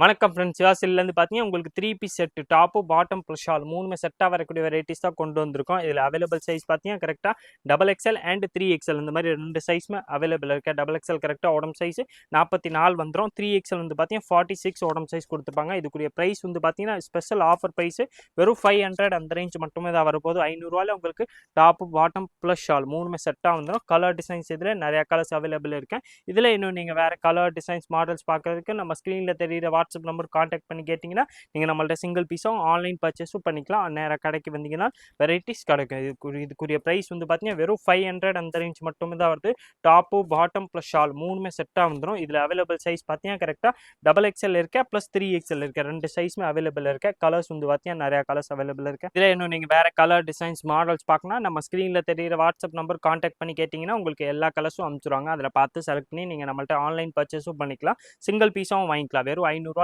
வணக்கம் ஃப்ரெண்ட்ஸ், சிவாசிலேருந்து பார்த்தீங்கன்னா உங்களுக்கு 3 piece set top bottom plus shawl மூணுமே செட்டாக வரக்கூடிய வெரைட்டிஸ் தான் கொண்டு வந்திருக்கோம். இதில் அவைலபிள் சைஸ் பார்த்தீங்கன்னா கரெக்டாக டபுள் எக்ஸ்எல் அண்ட் 3XL இந்த மாதிரி ரெண்டு சைஸுமே அவைலபிள் இருக்கு. டபுள் எக்ஸ்எல் கரெக்டாக உடம்பு சைஸ் 44 வந்துடும். 3XL வந்து பார்த்தீங்கன்னா 46 உடம்பு சைஸ் கொடுத்துருப்பாங்க. இதுக்குரிய ப்ரைஸ் வந்து பார்த்தீங்கன்னா ஸ்பெஷல் ஆஃபர் ப்ரைஸ் வெறும் 500 அந்த ரேஞ்ச் மட்டுமே தான் வரப்போகுது. 500 உங்களுக்கு டாப்பு பாட்டம் ப்ளஸ் ஷால் மூணுமே செட்டாக வந்துடும். கலர் டிசைன்ஸ் இதில் நிறையா கலர்ஸ் அவைலபிள் இருக்கு. இதில் இன்னும் நீங்கள் வேறு கலர் டிசைன்ஸ் மாடல்ஸ் பார்க்கறதுக்கு நம்ம ஸ்க்ரீனில் தெரியுற வாட்ஸ்அப் நம்பர் காண்டாக்ட் பண்ணி கேட்டிங்கன்னா நீங்கள் நம்மள்ட்ட சிங்கிள் பீஸும் ஆன்லைன் பர்ச்சேஸும் பண்ணிக்கலாம். நேராக கடைக்கு வந்தீங்கன்னா வெரைட்டிஸ் கிடைக்கும். இதுக்குரிய ப்ரைஸ் வந்து பார்த்தீங்கன்னா வெறும் 500 அந்த ரேஞ்ச் மட்டுமே தான் வருது. டாப்பு பாட்டம் ப்ளஸ் ஷால் மூணுமே செட்டாக வந்துடும். இதில் அவைலபிள் சைஸ் பார்த்தீங்கன்னா கரெக்டாக டபுள் எக்ஸ்எல் இருக்கு ப்ளஸ் 3XL இருக்கு. ரெண்டு சைஸுமே அவைலபிள் இருக்கு. கலர்ஸ் வந்து பார்த்தீங்கன்னா நிறையா கலர்ஸ் அவைலபிள் இருக்கு. இதில் இன்னும் நீங்கள் வேறு கலர் டிசைன்ஸ் மாடல்ஸ் பார்க்கணும் நம்ம ஸ்க்ரீனில் தெரியுற வாட்ஸ்அப் நம்பர் காண்டாக்ட் பண்ணி கேட்டிங்கன்னா உங்களுக்கு எல்லா கலர்ஸும் அனுப்பிச்சிருவாங்க. அதில் பார்த்து செலக்ட் பண்ணி நீங்கள் நம்மள்ட்ட ஆன்லைன் பர்ச்சேஸும் பண்ணிக்கலாம். சிங்கிள் பீஸும் வாங்கிக்கலாம். வெறும் 500